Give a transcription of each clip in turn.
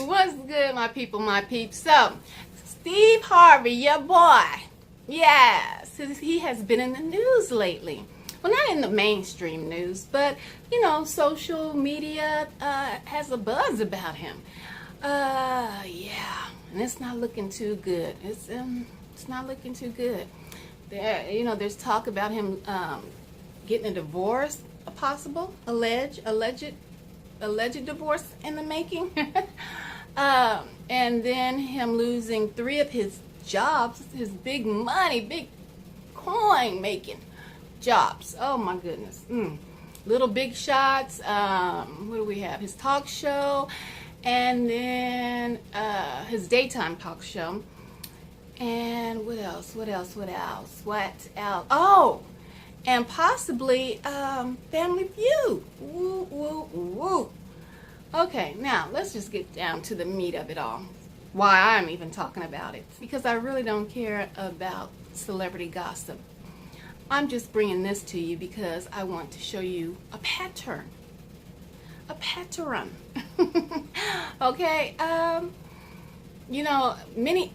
What's good, my people, my peeps? So, Steve Harvey, your boy, yes, he has been in the news lately. Well, not in the mainstream news, but, social media has a buzz about him. Yeah, and it's not looking too good. It's not looking too good. There's talk about him getting a divorce, a possible, alleged divorce in the making. And then him losing 3 of his jobs, his big money, big coin making jobs. Oh my goodness. Little big shots. What do we have? His talk show, and then his daytime talk show. And what else? Oh, and possibly Family Feud. Woo, woo, woo. Okay, now let's just get down to the meat of it all. Why I'm even talking about it. Because I really don't care about celebrity gossip. I'm just bringing this to you because I want to show you a pattern. A pattern. Okay, many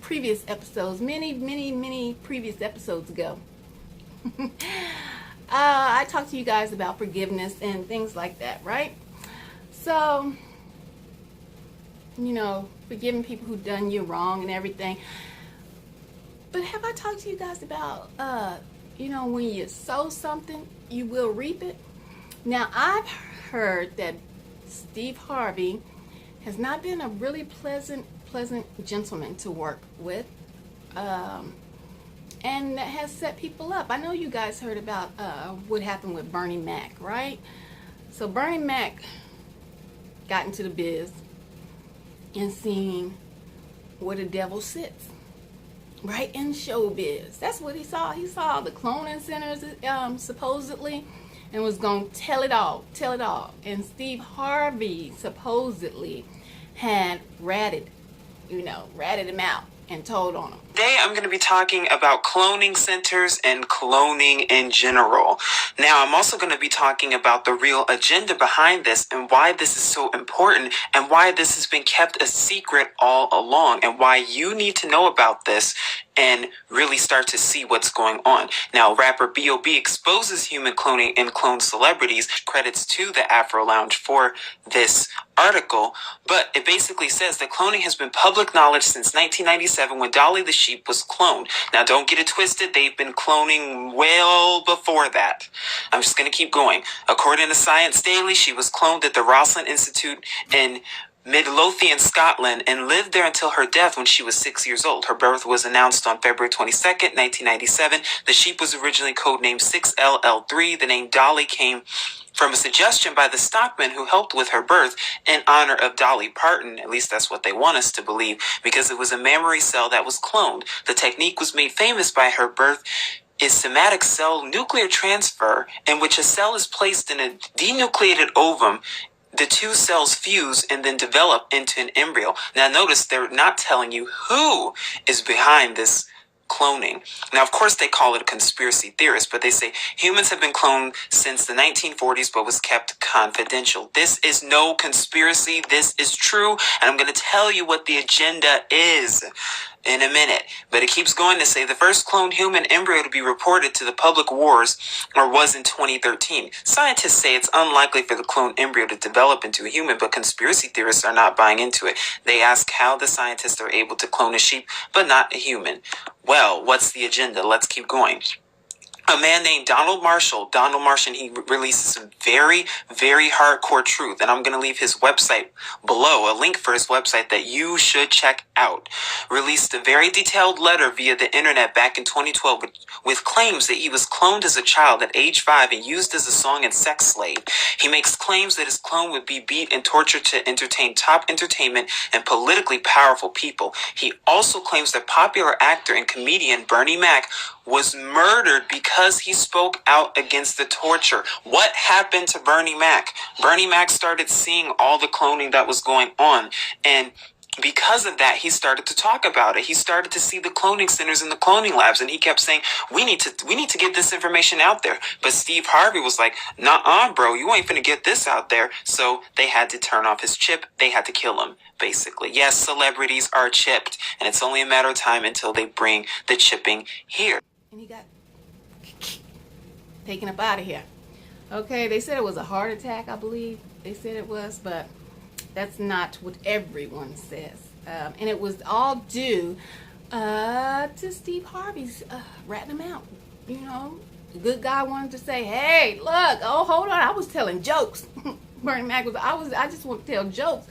previous episodes ago, I talked to you guys about forgiveness and things like that, right? So, forgiving people who done you wrong and everything. But have I talked to you guys about, when you sow something, you will reap it? Now, I've heard that Steve Harvey has not been a really pleasant gentleman to work with, and that has set people up. I know you guys heard about what happened with Bernie Mac, right? So Bernie Mac got into the biz and seen where the devil sits, right in showbiz. That's what he saw. He saw the cloning centers, supposedly, and was going to tell it all. And Steve Harvey supposedly had ratted him out and told on him. Today I'm going to be talking about cloning centers and cloning in general. Now I'm also going to be talking about the real agenda behind this and why this is so important and why this has been kept a secret all along and why you need to know about this and really start to see what's going on. Now, rapper B.O.B. exposes human cloning and cloned celebrities. Credits to the Afro Lounge for this article, but it basically says that cloning has been public knowledge since 1997 when Dolly the sheep was cloned. Now, don't get it twisted. They've been cloning well before that. I'm just going to keep going. According to Science Daily, she was cloned at the Roslin Institute in Midlothian, Scotland, and lived there until her death when she was 6 years old. Her birth was announced on February 22nd, 1997. The sheep was originally codenamed 6LL3. The name Dolly came from a suggestion by the stockman who helped with her birth in honor of Dolly Parton. At least that's what they want us to believe, because it was a mammary cell that was cloned. The technique was made famous by her birth is somatic cell nuclear transfer, in which a cell is placed in a denucleated ovum. The 2 cells fuse and then develop into an embryo. Now notice they're not telling you who is behind this cloning. Now, of course, they call it a conspiracy theorist, but they say humans have been cloned since the 1940s, but was kept confidential. This is no conspiracy. This is true. And I'm going to tell you what the agenda is in a minute. But it keeps going to say the first cloned human embryo to be reported to the public was in 2013. Scientists say it's unlikely for the cloned embryo to develop into a human, but conspiracy theorists are not buying into it. They ask how the scientists are able to clone a sheep, but not a human. Well, what's the agenda? Let's keep going. A man named Donald Marshall, he releases some very, very hardcore truth. And I'm going to leave his website below, a link for his website that you should check out. Released a very detailed letter via the internet back in 2012 with claims that he was cloned as a child at age 5 and used as a song and sex slave. He makes claims that his clone would be beat and tortured to entertain top entertainment and politically powerful people. He also claims that popular actor and comedian Bernie Mac was murdered because he spoke out against the torture. What happened to Bernie Mac? Bernie Mac started seeing all the cloning that was going on, and because of that, he started to talk about it. He started to see the cloning centers and the cloning labs, and he kept saying, we need to get this information out there. But Steve Harvey was like, nah, bro, you ain't finna get this out there. So they had to turn off his chip. They had to kill him, basically. Yes, celebrities are chipped, and it's only a matter of time until they bring the chipping here. And he got taken up out of here. Okay, they said it was a heart attack, I believe. They said it was, but that's not what everyone says. And it was all due to Steve Harvey's ratting him out. You know, the good guy wanted to say, hey, look, oh, hold on, I was telling jokes. Bernie Mac was, I just want to tell jokes.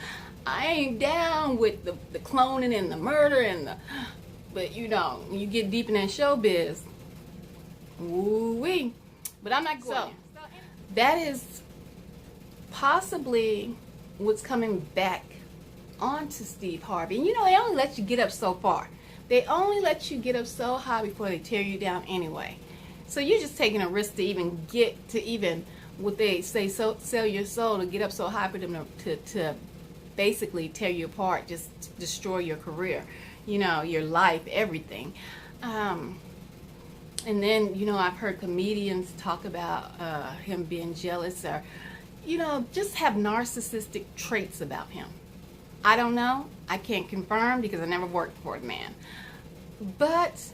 I ain't down with the cloning and the murder and but you know, when you get deep in that showbiz, woo-wee. But I'm not going. So that is possibly what's coming back onto Steve Harvey. And you know, they only let you get up so far. They only let you get up so high before they tear you down anyway. So you're just taking a risk to even get to even what they say, so sell your soul, to get up so high for them to basically tear you apart, just destroy your career, you know, your life, everything. And then, you know, I've heard comedians talk about him being jealous, or, you know, just have narcissistic traits about him. I don't know. I can't confirm because I never worked for the man. But,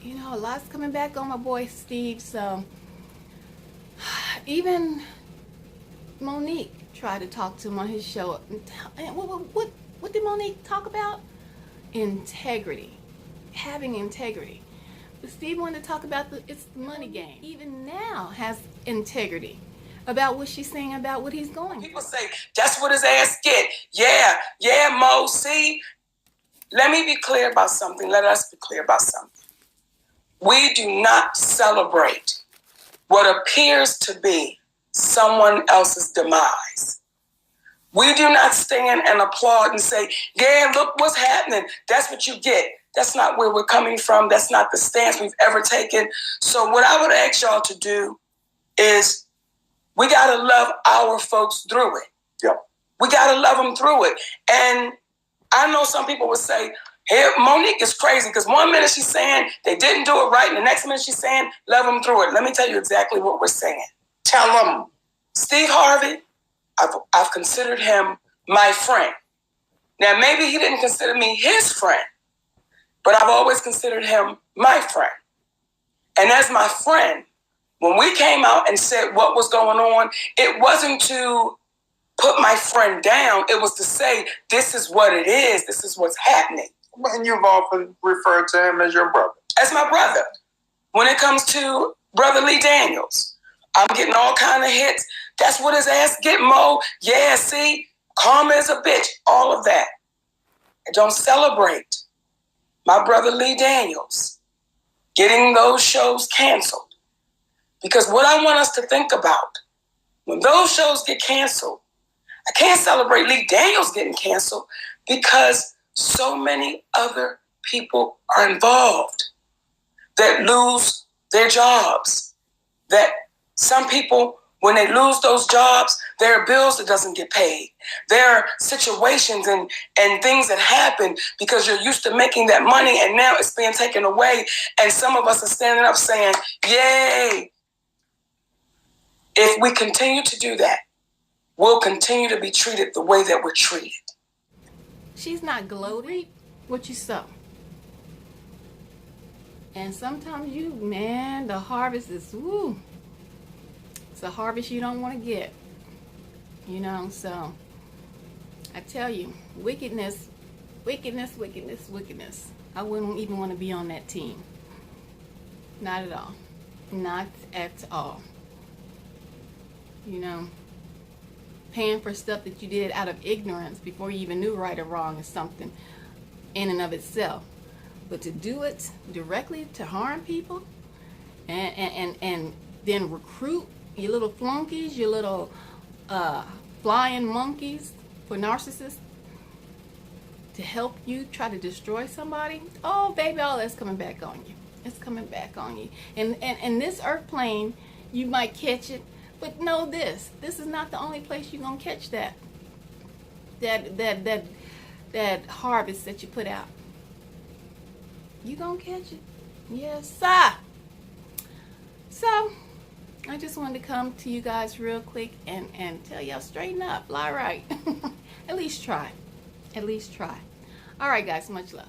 you know, a lot's coming back on my boy Steve. So even Monique tried to talk to him on his show. And what did Monique talk about? Integrity. Having integrity. But Steve wanted to talk about it's the money game. Even now has integrity about what she's saying, about what he's going People say, that's what his ass get. Yeah, Mo, see? Let me be clear about something. Let us be clear about something. We do not celebrate what appears to be someone else's demise. We do not stand and applaud and say, yeah, look what's happening. That's what you get. That's not where we're coming from. That's not the stance we've ever taken. So what I would ask y'all to do is, we got to love our folks through it. Yep. We got to love them through it. And I know some people would say, hey, Monique is crazy because one minute she's saying they didn't do it right, and the next minute she's saying love them through it. Let me tell you exactly what we're saying. Tell them. Steve Harvey, I've considered him my friend. Now, maybe he didn't consider me his friend, but I've always considered him my friend. And as my friend, when we came out and said what was going on, it wasn't to put my friend down. It was to say, this is what it is. This is what's happening. And you've often referred to him as your brother. As my brother. When it comes to Brother Lee Daniels, I'm getting all kind of hits. That's what his ass get, Mo. Yeah, see? Karma is a bitch. All of that. I don't celebrate my brother Lee Daniels getting those shows canceled. Because what I want us to think about, when those shows get canceled, I can't celebrate Lee Daniels getting canceled because so many other people are involved that lose their jobs. That some people, when they lose those jobs, there are bills that doesn't get paid. There are situations and things that happen because you're used to making that money and now it's being taken away. And some of us are standing up saying, yay. If we continue to do that, we'll continue to be treated the way that we're treated. She's not gloating what you sow. And sometimes the harvest is, woo. It's a harvest you don't want to get. You know, so I tell you, wickedness. I wouldn't even want to be on that team. Not at all. Not at all. You know, paying for stuff that you did out of ignorance before you even knew right or wrong is something in and of itself. But to do it directly to harm people and then recruit your little flunkies, your little flying monkeys for narcissists to help you try to destroy somebody, oh baby, all that's coming back on you. It's coming back on you. And this earth plane, you might catch it. But know this is not the only place you're going to catch that that harvest that you put out. You gonna catch it. Yes, sir. So, I just wanted to come to you guys real quick and tell y'all straighten up. Lie right. At least try. At least try. All right, guys. Much love.